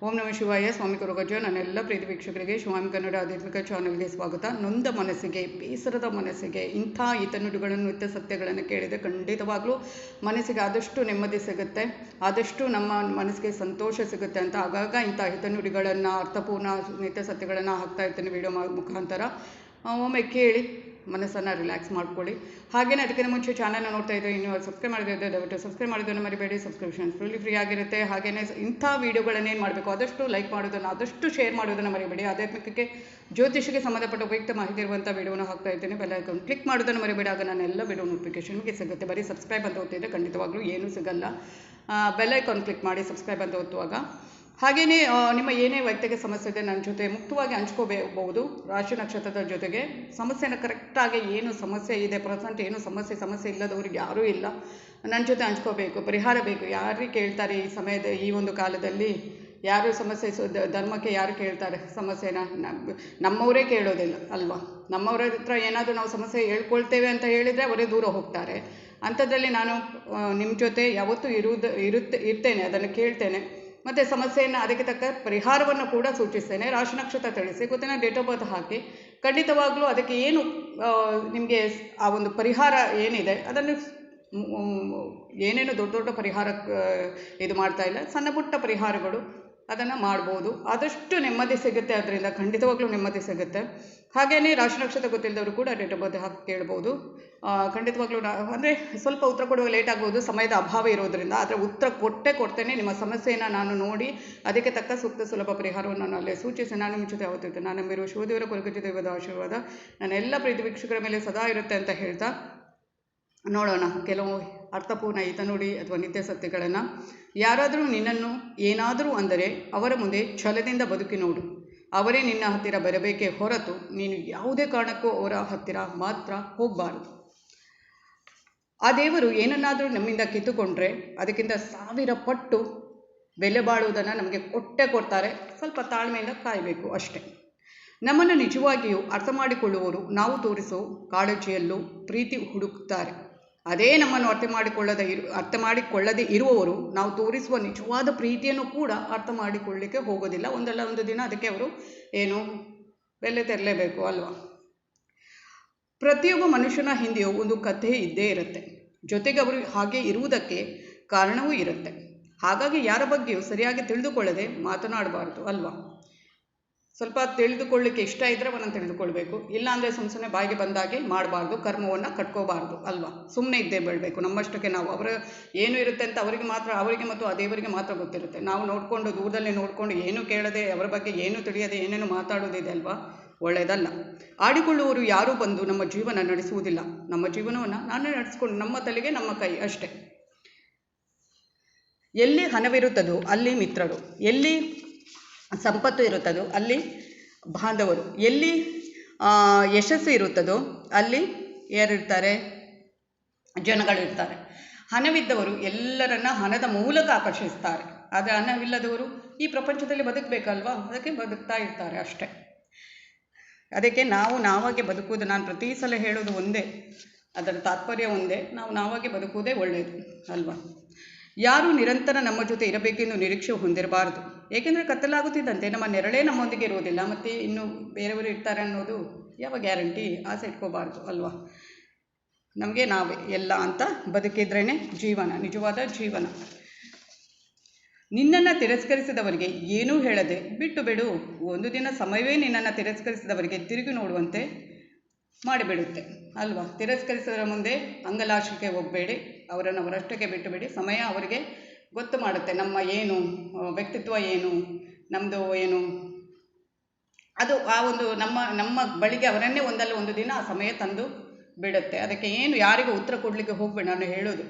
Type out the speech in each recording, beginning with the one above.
ಓಂ ನಮಃ ಶಿವಾಯ. ಸ್ವಾಮಿ ಕೊರಗಜ್ಜ. ನನ್ನೆಲ್ಲ ಪ್ರೀತಿ ವೀಕ್ಷಕರಿಗೆ ಶಿವಾಮಿ ಕನ್ನಡ ಆಧ್ಯಾತ್ಮಿಕ ಚಾನಲ್ಗೆ ಸ್ವಾಗತ. ನೊಂದ ಮನಸ್ಸಿಗೆ, ಬೇಸರದ ಮನಸ್ಸಿಗೆ ಇಂಥ ಹಿತನುಡಿಗಳನ್ನು, ನಿತ್ಯ ಸತ್ಯಗಳನ್ನು ಕೇಳಿದರೆ ಖಂಡಿತವಾಗ್ಲೂ ಮನಸ್ಸಿಗೆ ಆದಷ್ಟು ನೆಮ್ಮದಿ ಸಿಗುತ್ತೆ, ಆದಷ್ಟು ನಮ್ಮ ಮನಸ್ಸಿಗೆ ಸಂತೋಷ ಸಿಗುತ್ತೆ ಅಂತ ಆಗಾಗ ಇಂಥ ಹಿತನುಡಿಗಳನ್ನು, ಅರ್ಥಪೂರ್ಣ ನಿತ್ಯ ಸತ್ಯಗಳನ್ನು ಹಾಕ್ತಾ ಇರ್ತೀನಿ ವಿಡಿಯೋ ಮುಖಾಂತರ. ಒಮ್ಮೆ ಕೇಳಿ ಮನಸ್ಸನ್ನು ರಿಲ್ಯಾಕ್ಸ್ ಮಾಡ್ಕೊಳ್ಳಿ. ಹಾಗೆಯೇ ಅದಕ್ಕಿಂತ ಮುಂಚೆ ಚಾನಲ್ನ ನೋಡ್ತಾ ಇದ್ದರೆ ಇನ್ನೂ ಸಬ್ಸ್ಕ್ರೈಬ್ ಮಾಡಿದ್ರೆ ದಯವಿಟ್ಟು ಸಬ್ಸ್ಕ್ರೈಬ್ ಮಾಡೋದನ್ನು ಮರಿಬೇಡಿ. ಸಬ್ಸ್ಕ್ರಿಪ್ಷನ್ ಫ್ರೀ ಆಗಿರುತ್ತೆ. ಹಾಗೆಯೇ ಇಂಥ ವೀಡಿಯೋಗಳನ್ನೇನು ಮಾಡಬೇಕು, ಆದಷ್ಟು ಲೈಕ್ ಮಾಡೋದನ್ನು, ಆದಷ್ಟು ಶೇರ್ ಮಾಡೋದನ್ನು ಮರಿಬೇಡಿ. ಆಧ್ಯಾತ್ಮಿಕಕ್ಕೆ, ಜ್ಯೋತಿಷಕ್ಕೆ ಸಂಬಂಧಪಟ್ಟ ಉಪಯುಕ್ತ ಮಾಹಿತಿ ಇರುವಂಥ ವೀಡಿಯೋನ ಹಾಕ್ತಾ ಇದ್ದೀನಿ. ಬೆಲ್ ಐಕಾನ್ ಕ್ಲಿಕ್ ಮಾಡೋದನ್ನು ಮರಿಬೇಡಿ. ಆಗ ನನ್ನೆಲ್ಲ ವೀಡಿಯೋ ನೋಟಿಫಿಕೇಷನ್ಗೆ ಸಿಗುತ್ತೆ. ಬರೀ ಸಬ್ಸ್ಕ್ರೈಬ್ ಅಂತ ಓದ್ತಿದ್ರೆ ಖಂಡಿತವಾಗ್ಲೂ ಏನೂ ಸಿಗಲ್ಲ. ಬೆಲ್ ಐಕಾನ್ ಕ್ಲಿಕ್ ಮಾಡಿ ಸಬ್ಸ್ಕ್ರೈಬ್ ಅಂತ ಓದುವಾಗ. ಹಾಗೆಯೇ ನಿಮ್ಮ ಏನೇ ವೈಯಕ್ತಿಕ ಸಮಸ್ಯೆ ಇದೆ ನನ್ನ ಜೊತೆ ಮುಕ್ತವಾಗಿ ಹಂಚ್ಕೋಬಹುದು. ರಾಶಿ ನಕ್ಷತ್ರದ ಜೊತೆಗೆ ಸಮಸ್ಯೆನ ಕರೆಕ್ಟಾಗಿ ಏನು ಸಮಸ್ಯೆ ಇದೆ, ಪ್ರೆಸೆಂಟ್ ಏನು ಸಮಸ್ಯೆ ಇಲ್ಲದವ್ರಿಗೆ ಯಾರೂ ಇಲ್ಲ, ನನ್ನ ಜೊತೆ ಹಂಚ್ಕೋಬೇಕು. ಪರಿಹಾರ ಬೇಕು. ಯಾರಿಗೆ ಕೇಳ್ತಾರೆ ಈ ಸಮಯದ, ಈ ಒಂದು ಕಾಲದಲ್ಲಿ ಯಾರು ಸಮಸ್ಯೆ, ಧರ್ಮಕ್ಕೆ ಯಾರು ಕೇಳ್ತಾರೆ ಸಮಸ್ಯೆನ? ನಮ್ಮವರೇ ಕೇಳೋದಿಲ್ಲ ಅಲ್ವಾ? ನಮ್ಮವ್ರ ಹತ್ರ ಏನಾದರೂ ನಾವು ಸಮಸ್ಯೆ ಹೇಳ್ಕೊಳ್ತೇವೆ ಅಂತ ಹೇಳಿದರೆ ಅವರೇ ದೂರ ಹೋಗ್ತಾರೆ. ಅಂಥದ್ರಲ್ಲಿ ನಾನು ನಿಮ್ಮ ಜೊತೆ ಯಾವತ್ತೂ ಇರ್ತೇನೆ, ಅದನ್ನು ಕೇಳ್ತೇನೆ. ಮತ್ತು ಸಮಸ್ಯೆಯನ್ನು ಅದಕ್ಕೆ ತಕ್ಕ ಪರಿಹಾರವನ್ನು ಕೂಡ ಸೂಚಿಸ್ತೇನೆ. ರಾಶಿ ನಕ್ಷತ್ರ ತಿಳಿಸಿ, ಗೊತ್ತಿನ ಡೇಟ್ ಆಫ್ ಬರ್ತ್ ಹಾಕಿ ಖಂಡಿತವಾಗ್ಲೂ ಅದಕ್ಕೆ ಏನು ನಿಮಗೆ ಆ ಒಂದು ಪರಿಹಾರ ಏನಿದೆ ಅದನ್ನು, ಏನೇನು ದೊಡ್ಡ ದೊಡ್ಡ ಪರಿಹಾರ ಇದು ಮಾಡ್ತಾ ಇಲ್ಲ, ಸಣ್ಣ ಪುಟ್ಟ ಪರಿಹಾರಗಳು ಅದನ್ನು ಮಾಡ್ಬೋದು. ಆದಷ್ಟು ನೆಮ್ಮದಿ ಸಿಗುತ್ತೆ, ಅದರಿಂದ ಖಂಡಿತವಾಗ್ಲೂ ನೆಮ್ಮದಿ ಸಿಗುತ್ತೆ. ಹಾಗೆಯೇ ರಾಶಿ ನಕ್ಷತ್ರ ಗೊತ್ತಿಲ್ಲದವರು ಕೂಡ ಡೇಟ್ ಆಫ್ ಬರ್ತ್ ಹಾಕಿ ಕೇಳ್ಬೋದು. ಖಂಡಿತವಾಗ್ಲೂ ಅಂದರೆ ಸ್ವಲ್ಪ ಉತ್ತರ ಕೊಡುವ ಲೇಟ್ ಆಗ್ಬೋದು, ಸಮಯದ ಅಭಾವ ಇರೋದರಿಂದ. ಆದರೆ ಉತ್ತರ ಕೊಡ್ತೇನೆ. ನಿಮ್ಮ ಸಮಸ್ಯೆಯನ್ನು ನಾನು ನೋಡಿ ಅದಕ್ಕೆ ತಕ್ಕ ಸೂಕ್ತ ಸುಲಭ ಪರಿಹಾರವನ್ನು ನಾನು ಅಲ್ಲೇ ಸೂಚಿಸಿ ನಾನು ನಿಮ್ಮ ಜೊತೆ ಯಾವತ್ತಿರುತ್ತೆ. ನಾನು ನಂಬಿರುವ ಶಿವದೇವರ ಕೊರಗಜ್ಜ ದೈವದ ಆಶೀರ್ವಾದ ನನ್ನ ಎಲ್ಲ ಪ್ರೀತಿ ವೀಕ್ಷಕರ ಮೇಲೆ ಸದಾ ಇರುತ್ತೆ ಅಂತ ಹೇಳ್ತಾ ನೋಡೋಣ ಕೆಲವು ಅರ್ಥಪೂರ್ಣ ಹಿತನುಡಿ ಅಥವಾ ನಿತ್ಯ ಸತ್ಯಗಳನ್ನು. ಯಾರಾದರೂ ನಿನ್ನನ್ನು ಏನಾದರೂ ಅಂದರೆ ಅವರ ಮುಂದೆ ಛಲದಿಂದ ಬದುಕಿ ನೋಡು. ಅವರೇ ನಿನ್ನ ಹತ್ತಿರ ಬರಬೇಕೇ ಹೊರತು ನೀನು ಯಾವುದೇ ಕಾರಣಕ್ಕೂ ಅವರ ಹತ್ತಿರ ಮಾತ್ರ ಹೋಗಬಾರದು. ಆ ದೇವರು ಏನನ್ನಾದರೂ ನಮ್ಮಿಂದ ಕಿತ್ತುಕೊಂಡ್ರೆ ಅದಕ್ಕಿಂತ 1000 ಪಟ್ಟು ಬೆಲೆ ಬಾಳುವುದನ್ನು ನಮಗೆ ಕೊಡ್ತಾರೆ. ಸ್ವಲ್ಪ ತಾಳ್ಮೆಯಿಂದ ಕಾಯಬೇಕು ಅಷ್ಟೆ. ನಮ್ಮನ್ನು ನಿಜವಾಗಿಯೂ ಅರ್ಥ ಮಾಡಿಕೊಳ್ಳುವವರು ನಾವು ತೋರಿಸೋ ಕಾಳಜಿಯಲ್ಲೂ ಪ್ರೀತಿ ಹುಡುಕ್ತಾರೆ. ಅದೇ ನಮ್ಮನ್ನು ಅರ್ಥ ಮಾಡಿಕೊಳ್ಳದೆ ಇರುವವರು ನಾವು ತೋರಿಸುವ ನಿಜವಾದ ಪ್ರೀತಿಯನ್ನು ಕೂಡ ಅರ್ಥ ಮಾಡಿಕೊಳ್ಳಲಿಕ್ಕೆ ಹೋಗೋದಿಲ್ಲ. ಒಂದಲ್ಲ ಒಂದು ದಿನ ಅದಕ್ಕೆ ಅವರು ಬೆಲೆ ತೆರಲೇಬೇಕು ಅಲ್ವಾ? ಪ್ರತಿಯೊಬ್ಬ ಮನುಷ್ಯನ ಹಿಂದೆಯೂ ಒಂದು ಕಥೆ ಇದ್ದೇ ಇರುತ್ತೆ. ಜೊತೆಗೆ ಅವರು ಹಾಗೆ ಇರುವುದಕ್ಕೆ ಕಾರಣವೂ ಇರುತ್ತೆ. ಹಾಗಾಗಿ ಯಾರ ಬಗ್ಗೆಯೂ ಸರಿಯಾಗಿ ತಿಳಿದುಕೊಳ್ಳದೆ ಮಾತನಾಡಬಾರ್ದು ಅಲ್ವಾ? ಸ್ವಲ್ಪ ತಿಳಿದುಕೊಳ್ಳಿಕ್ಕೆ ಇಷ್ಟ ಇದ್ದರೆ ಅವನನ್ನು ತಿಳಿದುಕೊಳ್ಬೇಕು. ಇಲ್ಲಾಂದರೆ ಸುಮ್ಮನೆ ಬಾಯಿಗೆ ಬಂದಾಗೆ ಮಾಡಬಾರ್ದು, ಕರ್ಮವನ್ನು ಕಟ್ಕೋಬಾರ್ದು ಅಲ್ವಾ? ಸುಮ್ಮನೆ ಇದ್ದೇ ಬೆಳಬೇಕು. ನಮ್ಮಷ್ಟಕ್ಕೆ ನಾವು, ಅವರ ಏನು ಇರುತ್ತೆ ಅಂತ ಅವರಿಗೆ ಮತ್ತು ಆ ದೇವರಿಗೆ ಮಾತ್ರ ಗೊತ್ತಿರುತ್ತೆ. ನಾವು ನೋಡಿಕೊಂಡು ದೂರದಲ್ಲಿ ನೋಡಿಕೊಂಡು ಏನೂ ಕೇಳದೆ, ಅವರ ಬಗ್ಗೆ ಏನೂ ತಿಳಿಯದೆ ಏನೇನು ಮಾತಾಡೋದಿದೆ ಅಲ್ವಾ? ಒಳ್ಳೆಯದಲ್ಲ. ಆಡಿಕೊಳ್ಳುವವರು ಯಾರೂ ಬಂದು ನಮ್ಮ ಜೀವನ ನಡೆಸುವುದಿಲ್ಲ. ನಮ್ಮ ಜೀವನವನ್ನು ನಾನೇ ನಡೆಸ್ಕೊಂಡು, ನಮ್ಮ ತಲೆಗೆ ನಮ್ಮ ಕೈ ಅಷ್ಟೆ. ಎಲ್ಲಿ ಹಣವಿರುತ್ತದೋ ಅಲ್ಲಿ ಮಿತ್ರರು, ಎಲ್ಲಿ ಸಂಪತ್ತು ಇರುತ್ತದೋ ಅಲ್ಲಿ ಬಾಂಧವರು, ಎಲ್ಲಿ ಯಶಸ್ಸು ಇರುತ್ತದೋ ಅಲ್ಲಿ ಯಾರಿರ್ತಾರೆ? ಜನಗಳಿರ್ತಾರೆ. ಹಣವಿದ್ದವರು ಎಲ್ಲರನ್ನ ಹಣದ ಮೂಲಕ ಆಕರ್ಷಿಸ್ತಾರೆ. ಆದರೆ ಹಣವಿಲ್ಲದವರು ಈ ಪ್ರಪಂಚದಲ್ಲಿ ಬದುಕಬೇಕಲ್ವಾ? ಅದಕ್ಕೆ ಬದುಕ್ತಾ ಇರ್ತಾರೆ ಅಷ್ಟೆ. ಅದಕ್ಕೆ ನಾವಾಗೆ ಬದುಕುವುದು, ನಾನು ಪ್ರತಿ ಸಲ ಹೇಳೋದು ಒಂದೇ, ಅದರ ತಾತ್ಪರ್ಯ ಒಂದೇ, ನಾವಾಗೆ ಬದುಕುವುದೇ ಒಳ್ಳೆಯದು ಅಲ್ವಾ? ಯಾರು ನಿರಂತರ ನಮ್ಮ ಜೊತೆ ಇರಬೇಕೆಂದು ನಿರೀಕ್ಷೆ ಹೊಂದಿರಬಾರ್ದು. ಏಕೆಂದರೆ ಕತ್ತಲಾಗುತ್ತಿದ್ದಂತೆ ನಮ್ಮ ನೆರಳೇ ನಮ್ಮೊಂದಿಗೆ ಇರುವುದಿಲ್ಲ. ಮತ್ತು ಇನ್ನು ಬೇರೆಯವರು ಇರ್ತಾರೆ ಅನ್ನೋದು ಯಾವ ಗ್ಯಾರಂಟಿ? ಆಸೆ ಇಟ್ಕೋಬಾರ್ದು ಅಲ್ವಾ? ನಮಗೆ ನಾವೇ ಎಲ್ಲ ಅಂತ ಬದುಕಿದ್ರೇ ಜೀವನ, ನಿಜವಾದ ಜೀವನ. ನಿನ್ನನ್ನು ತಿರಸ್ಕರಿಸಿದವರಿಗೆ ಏನೂ ಹೇಳದೆ ಬಿಟ್ಟು ಬಿಡು. ಒಂದು ದಿನ ಸಮಯವೇ ನಿನ್ನನ್ನು ತಿರಸ್ಕರಿಸಿದವರಿಗೆ ತಿರುಗಿ ನೋಡುವಂತೆ ಮಾಡಿಬಿಡುತ್ತೆ ಅಲ್ವಾ? ತಿರಸ್ಕರಿಸೋರ ಮುಂದೆ ಅಂಗಲಾಶಕ್ಕೆ ಹೋಗಬೇಡಿ. ಅವರನ್ನು ಅವರಷ್ಟಕ್ಕೆ ಬಿಟ್ಟುಬಿಡಿ. ಸಮಯ ಅವರಿಗೆ ಗೊತ್ತು ಮಾಡುತ್ತೆ ನಮ್ಮ ಏನು ವ್ಯಕ್ತಿತ್ವ ಏನು, ನಮ್ಮದು ಏನು, ಅದು ಆ ಒಂದು ನಮ್ಮ ಬಳಿಗೆ ಅವರನ್ನೇ ಒಂದಲ್ಲ ಒಂದು ದಿನ ಆ ಸಮಯ ತಂದು ಬಿಡುತ್ತೆ. ಅದಕ್ಕೆ ಯಾರಿಗೂ ಉತ್ತರ ಕೊಡಲಿಕ್ಕೆ ಹೋಗಬೇಡಿ. ನಾನು ಹೇಳೋದು,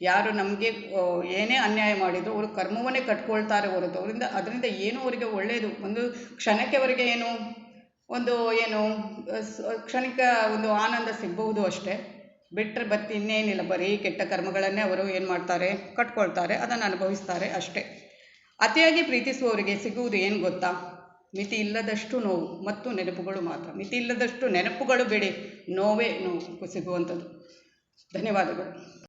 ಯಾರು ನಮಗೆ ಏನೇ ಅನ್ಯಾಯ ಮಾಡಿದ್ರು ಅವರು ಕರ್ಮವನ್ನೇ ಕಟ್ಕೊಳ್ತಾರೆ ಹೊರತು ಅದರಿಂದ ಏನೂ ಅವರಿಗೆ ಒಳ್ಳೆಯದು, ಒಂದು ಕ್ಷಣಕ್ಕೆ ಅವರಿಗೆ ಒಂದು ಕ್ಷಣಿಕ ಒಂದು ಆನಂದ ಸಿಗಬಹುದು ಅಷ್ಟೇ. ಬಿಟ್ಟರೆ ಇನ್ನೇನಿಲ್ಲ. ಬರೀ ಕೆಟ್ಟ ಕರ್ಮಗಳನ್ನೇ ಅವರು ಏನು ಮಾಡ್ತಾರೆ? ಕಟ್ಕೊಳ್ತಾರೆ, ಅದನ್ನು ಅನುಭವಿಸ್ತಾರೆ ಅಷ್ಟೇ. ಅತಿಯಾಗಿ ಪ್ರೀತಿಸುವವರಿಗೆ ಸಿಗುವುದು ಏನು ಗೊತ್ತಾ? ಮಿತಿ ಇಲ್ಲದಷ್ಟು ನೋವು ಮತ್ತು ನೆನಪುಗಳು ಮಾತ್ರ. ಮಿತಿ ಇಲ್ಲದಷ್ಟು ನೆನಪುಗಳು ಬೇಡಿ, ನೋವೇ ನೋವು ಸಿಗುವಂಥದ್ದು. ಧನ್ಯವಾದಗಳು.